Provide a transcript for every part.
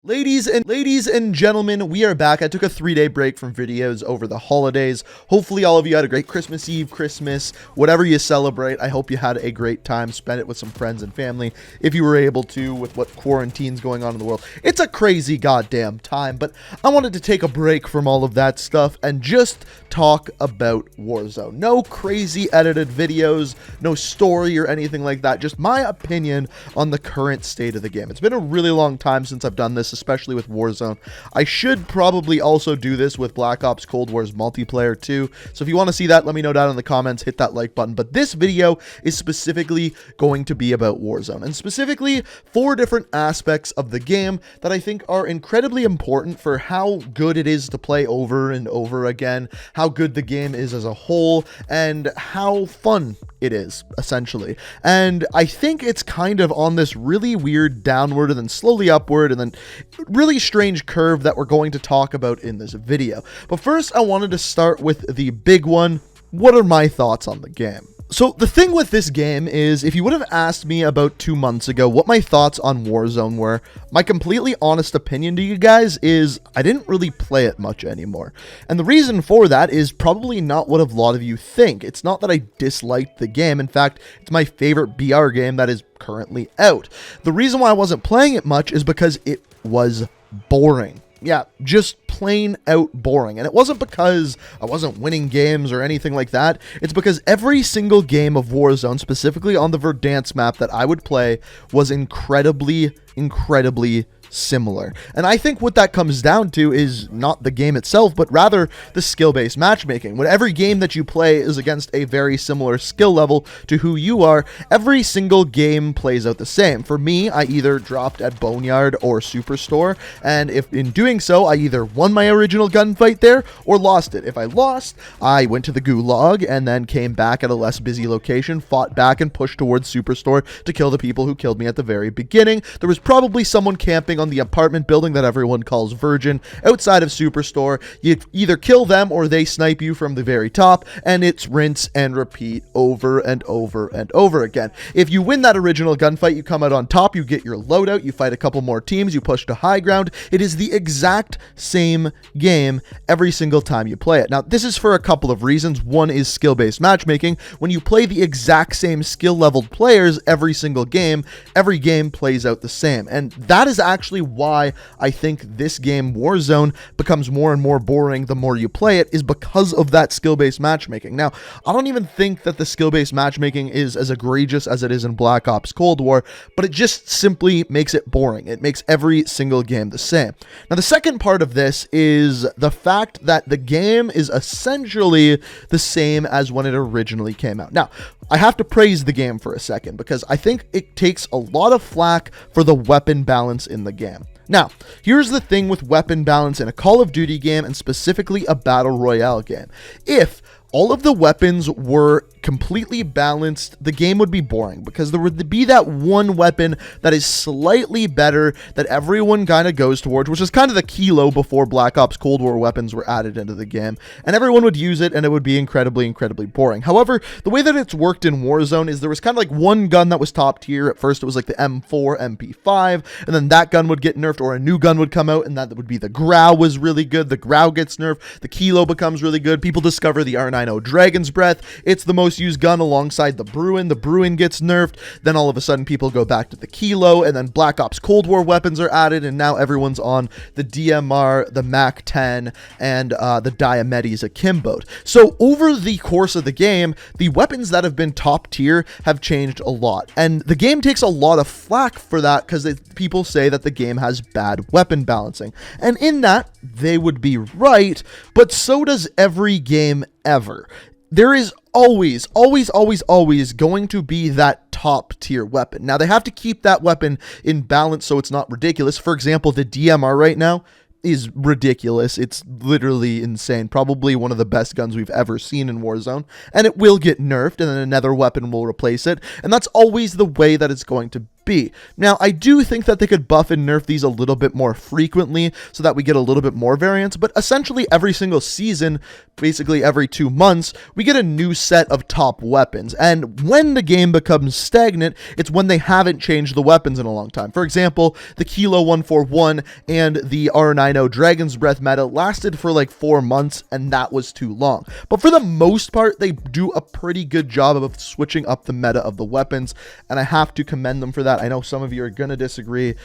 Ladies and gentlemen, we are back. I took a 3-day break from videos over the holidays. Hopefully all of you had a great Christmas Eve, Christmas, whatever you celebrate. I hope you had a great time. Spend it with some friends and family if you were able to, with what quarantine's going on in the world. It's a crazy goddamn time, but I wanted to take a break from all of that stuff and just talk about Warzone. No crazy edited videos, no story or anything like that. Just my opinion on the current state of the game. It's been a really long time since I've done this, especially with Warzone. I should probably also do this with Black Ops Cold War's multiplayer too. So if you want to see that, let me know down in the comments, hit that like button. But this video is specifically going to be about Warzone, and specifically 4 different aspects of the game that I think are incredibly important for how good it is to play over and over again, how good the game is as a whole, and how fun it is, essentially. And I think it's kind of on this really weird downward and then slowly upward and then really strange curve that we're going to talk about in this video. But first, I wanted to start with the big one. What are my thoughts on the game? So the thing with this game is, if you would have asked me about 2 months ago what my thoughts on Warzone were, my completely honest opinion to you guys is I didn't really play it much anymore. And the reason for that is probably not what a lot of you think. It's not that I disliked the game. In fact, it's my favorite BR game that is currently out. The reason why I wasn't playing it much is because it was boring. Yeah, just plain out boring. And it wasn't because I wasn't winning games or anything like that. It's because every single game of Warzone, specifically on the Verdansk map that I would play, was incredibly similar. And I think what that comes down to is not the game itself, but rather the skill-based matchmaking. When every game that you play is against a very similar skill level to who you are, every single game plays out the same. For me, I either dropped at Boneyard or Superstore, and if in doing so, I either won my original gunfight there or lost it. If I lost, I went to the Gulag and then came back at a less busy location, fought back and pushed towards Superstore to kill the people who killed me at the very beginning. There was probably someone camping on the apartment building that everyone calls Virgin outside of Superstore. You either kill them or they snipe you from the very top, and it's rinse and repeat over and over and over again. If you win that original gunfight, you come out on top, you get your loadout, you fight a couple more teams, you push to high ground. It is the exact same game every single time you play it. Now, this is for a couple of reasons. One is skill-based matchmaking. When you play the exact same skill-leveled players every single game, every game plays out the same. And that is actually why I think this game, Warzone, becomes more and more boring the more you play it, is because of that skill-based matchmaking. Now, I don't even think that the skill-based matchmaking is as egregious as it is in Black Ops Cold War, but it just simply makes it boring. It makes every single game the same. Now, the second part of this is the fact that the game is essentially the same as when it originally came out. Now, I have to praise the game for a second because I think it takes a lot of flack for the weapon balance in the game. Now, here's the thing with weapon balance in a Call of Duty game, and specifically a Battle Royale game. If all of the weapons were completely balanced, the game would be boring because there would be that one weapon that is slightly better that everyone kind of goes towards, which is kind of the kilo before Black Ops Cold War weapons were added into the game, and everyone would use it and it would be incredibly boring. However, the way that it's worked in Warzone is there was kind of like one gun that was top tier. At first it was like the M4, MP5, and then that gun would get nerfed or a new gun would come out, and that would be the Grau was really good. The Grau gets nerfed, the Kilo becomes really good. People discover the R90 Dragon's Breath. It's the most used gun alongside the Bruin. The Bruin gets nerfed. Then all of a sudden people go back to the Kilo, and then Black Ops Cold War weapons are added, and now everyone's on the DMR, the MAC-10, and the Diomedes Akimbo. So over the course of the game, the weapons that have been top tier have changed a lot, and the game takes a lot of flack for that because people say that the game has bad weapon balancing, and in that they would be right, but so does every game ever. There is always going to be that top tier weapon. Now, they have to keep that weapon in balance so it's not ridiculous. For example, the DMR right now is ridiculous. It's literally insane. Probably one of the best guns we've ever seen in Warzone, and it will get nerfed, and then another weapon will replace it, and that's always the way that it's going to be. Now, I do think that they could buff and nerf these a little bit more frequently so that we get a little bit more variance, but essentially every single season, basically every 2 months, we get a new set of top weapons. And when the game becomes stagnant, it's when they haven't changed the weapons in a long time. For example, the Kilo 141 and the R90 Dragon's Breath meta lasted for like 4 months, and that was too long. But for the most part, they do a pretty good job of switching up the meta of the weapons, and I have to commend them for that. I know some of you are going to disagree,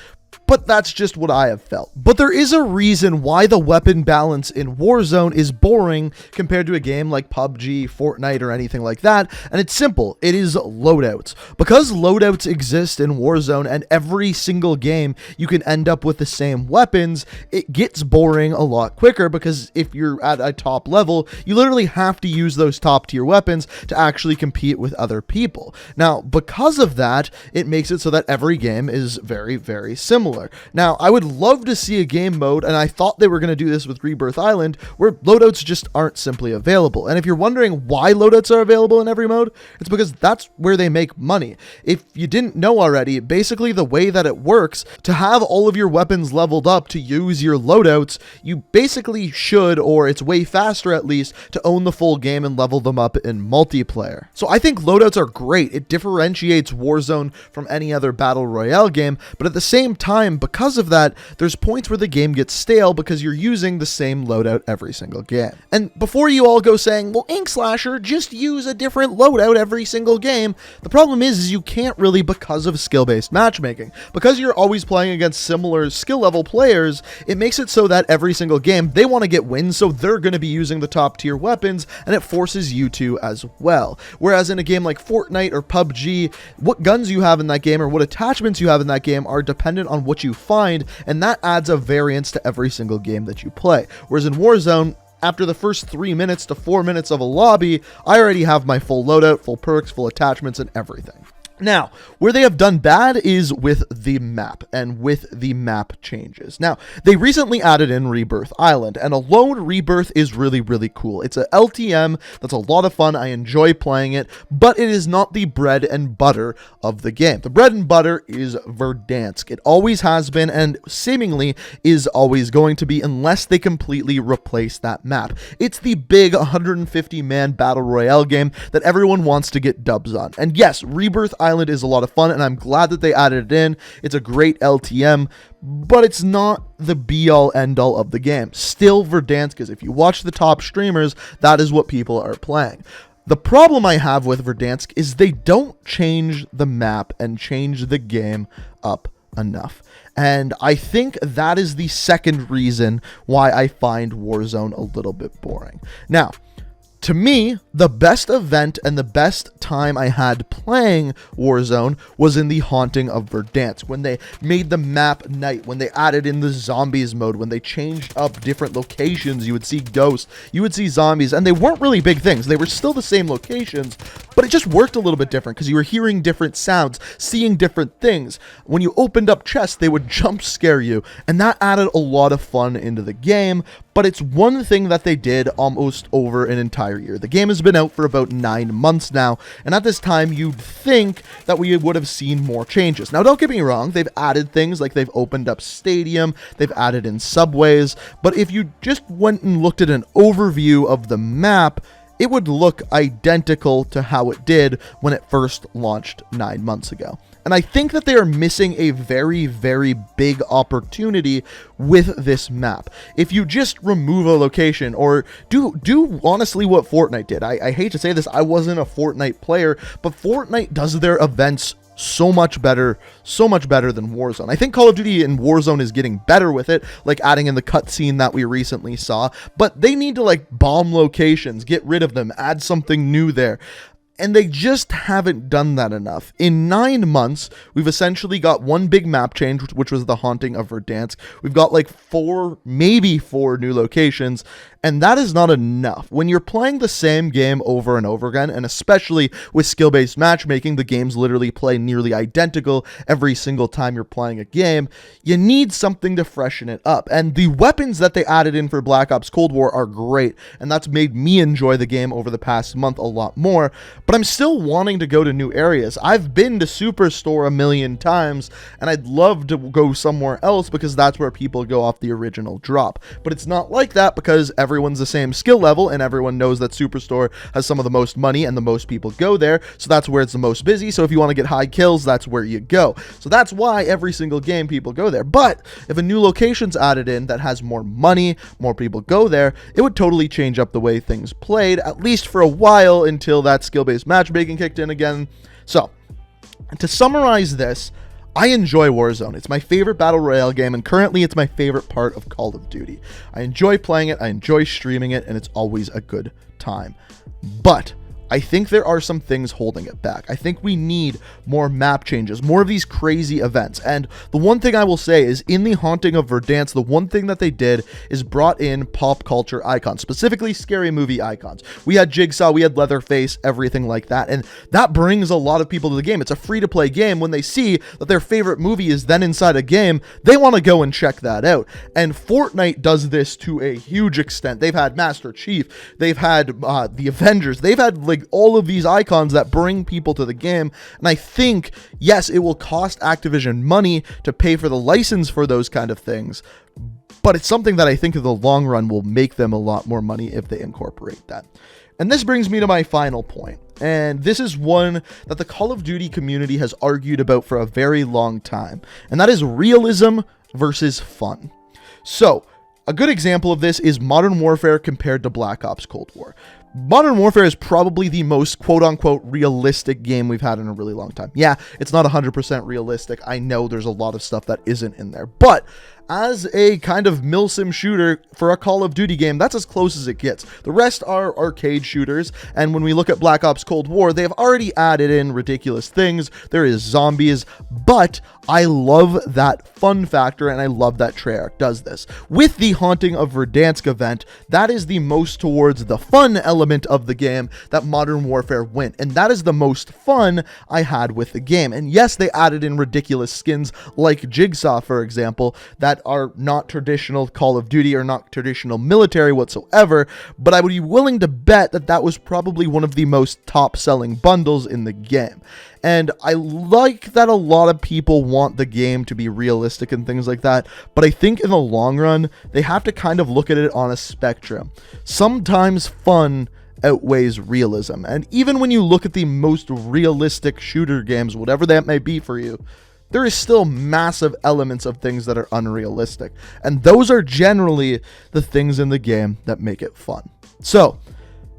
but that's just what I have felt. But there is a reason why the weapon balance in Warzone is boring compared to a game like PUBG, Fortnite, or anything like that, and it's simple. It is loadouts. Because loadouts exist in Warzone and every single game you can end up with the same weapons, it gets boring a lot quicker because if you're at a top level, you literally have to use those top tier weapons to actually compete with other people. Now, because of that, it makes it so that every game is very, very similar. Now, I would love to see a game mode, and I thought they were going to do this with Rebirth Island, where loadouts just aren't simply available. And if you're wondering why loadouts are available in every mode, it's because that's where they make money. If you didn't know already, basically the way that it works, to have all of your weapons leveled up to use your loadouts, you basically should, or it's way faster at least, to own the full game and level them up in multiplayer. So I think loadouts are great. It differentiates Warzone from any other Battle Royale game, but at the same time, because of that, there's points where the game gets stale because you're using the same loadout every single game. And before you all go saying, well, Inkslasher, just use a different loadout every single game, the problem is you can't really because of skill-based matchmaking. Because you're always playing against similar skill level players, it makes it so that every single game, they want to get wins, so they're going to be using the top tier weapons, and it forces you to as well. Whereas in a game like Fortnite or PUBG, what guns you have in that game or what attachments you have in that game are dependent on what you find, and that adds a variance to every single game that you play. Whereas in Warzone, after the first 3 minutes to 4 minutes of a lobby, I already have my full loadout, full perks, full attachments, and everything. Now, where they have done bad is with the map and with the map changes. Now, they recently added in Rebirth Island, and alone Rebirth is really, really cool. It's a LTM that's a lot of fun. I enjoy playing it, but it is not the bread and butter of the game. The bread and butter is Verdansk. It always has been and seemingly is always going to be unless they completely replace that map. It's the big 150-man Battle Royale game that everyone wants to get dubs on. And yes, Rebirth Island is a lot of fun, and I'm glad that they added it in. It's a great LTM, but it's not the be-all, end-all of the game. Still Verdansk, because if you watch the top streamers, that is what people are playing. The problem I have with Verdansk is they don't change the map and change the game up enough. And I think that is the second reason why I find Warzone a little bit boring. Now, to me, the best event and the best time I had playing Warzone was in the Haunting of Verdansk, when they made the map night, when they added in the zombies mode, when they changed up different locations. You would see ghosts, you would see zombies, and they weren't really big things. They were still the same locations, but it just worked a little bit different because you were hearing different sounds, seeing different things. When you opened up chests, they would jump scare you, and that added a lot of fun into the game. But it's one thing that they did almost over an entire year. The game has been out for about 9 months now, and at this time, you'd think that we would have seen more changes. Now, don't get me wrong, they've added things like they've opened up Stadium, they've added in subways, but if you just went and looked at an overview of the map, it would look identical to how it did when it first launched 9 months ago. And I think that they are missing a very, very big opportunity with this map. If you just remove a location or do honestly what Fortnite did. I hate to say this, I wasn't a Fortnite player, but Fortnite does their events so much better than Warzone. I think Call of Duty and Warzone is getting better with it, like adding in the cutscene that we recently saw, but they need to like bomb locations, get rid of them, add something new there. And they just haven't done that enough. In 9 months, we've essentially got one big map change, which was the Haunting of Verdansk. We've got like 4, maybe 4 new locations, and that is not enough. When you're playing the same game over and over again, and especially with skill-based matchmaking, the games literally play nearly identical every single time you're playing a game, you need something to freshen it up. And the weapons that they added in for Black Ops Cold War are great, and that's made me enjoy the game over the past month a lot more. but I'm still wanting to go to new areas. I've been to Superstore a million times, and I'd love to go somewhere else because that's where people go off the original drop. But it's not like that because everyone's the same skill level, and everyone knows that Superstore has some of the most money and the most people go there, so that's where it's the most busy. So if you want to get high kills, that's where you go. So that's why every single game people go there. But if a new location's added in that has more money, more people go there, it would totally change up the way things played, at least for a while, until that skill-based matchmaking kicked in again. So, to summarize this, I enjoy Warzone. It's my favorite battle royale game, and currently it's my favorite part of Call of Duty. I enjoy playing it, I enjoy streaming it, and it's always a good time. But I think there are some things holding it back. I think we need more map changes, more of these crazy events. And the one thing I will say is, in the Haunting of Verdansk, the one thing that they did is brought in pop culture icons, specifically scary movie icons. We had Jigsaw, we had Leatherface, everything like that. And that brings a lot of people to the game. It's a free-to-play game. When they see that their favorite movie is then inside a game, they want to go and check that out. And Fortnite does this to a huge extent. They've had Master Chief, they've had the Avengers, they've had like all of these icons that bring people to the game. And I think, yes, it will cost Activision money to pay for the license for those kind of things, but it's something that I think in the long run will make them a lot more money if they incorporate that. And this brings me to my final point. And this is one that the Call of Duty community has argued about for a very long time. And that is realism versus fun. So, a good example of this is Modern Warfare compared to Black Ops Cold War. Modern Warfare is probably the most quote-unquote realistic game we've had in a really long time. Yeah, it's not 100% realistic. I know there's a lot of stuff that isn't in there. But as a kind of milsim shooter for a Call of Duty game, that's as close as it gets. The rest are arcade shooters, and when we look at Black Ops Cold War, they have already added in ridiculous things. There is zombies, but I love that fun factor, and I love that Treyarch does this. With the Haunting of Verdansk event, that is the most towards the fun element of the game that Modern Warfare went, and that is the most fun I had with the game. And yes, they added in ridiculous skins like Jigsaw, for example, that are not traditional Call of Duty or not traditional military whatsoever, but I would be willing to bet that that was probably one of the most top-selling bundles in the game. And I like that a lot of people want the game to be realistic and things like that, but I think in the long run, they have to kind of look at it on a spectrum. Sometimes fun outweighs realism, and even when you look at the most realistic shooter games, whatever that may be for you, there is still massive elements of things that are unrealistic, and those are generally the things in the game that make it fun. So,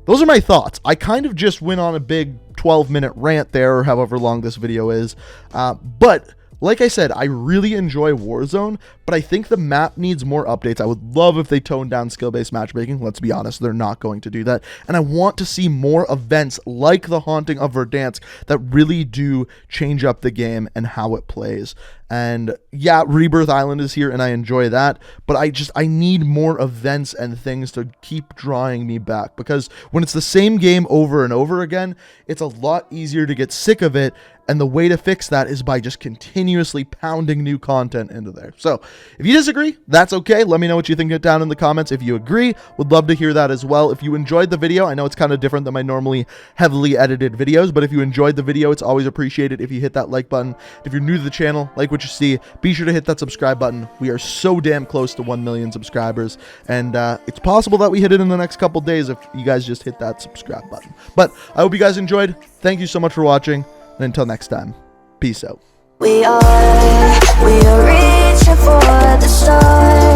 those are my thoughts. I kind of just went on a big 12-minute rant there, or however long this video is, but like I said, I really enjoy Warzone, but I think the map needs more updates. I would love if they toned down skill-based matchmaking. Let's be honest, they're not going to do that. And I want to see more events like the Haunting of Verdansk that really do change up the game and how it plays. And yeah, Rebirth Island is here and I enjoy that, but I need more events and things to keep drawing me back, because when it's the same game over and over again, it's a lot easier to get sick of it. And the way to fix that is by just continuously pounding new content into there. So if you disagree, that's okay. Let me know what you think down in the comments. If you agree, would love to hear that as well. If you enjoyed the video, I know it's kind of different than my normally heavily edited videos, but if you enjoyed the video, it's always appreciated if you hit that like button. If you're new to the channel, like what you see, be sure to hit that subscribe button. We are so damn close to 1 million subscribers, and it's possible that we hit it in the next couple days if you guys just hit that subscribe button. But I hope you guys enjoyed. Thank you so much for watching. And until next time, peace out. We are reaching for the stars.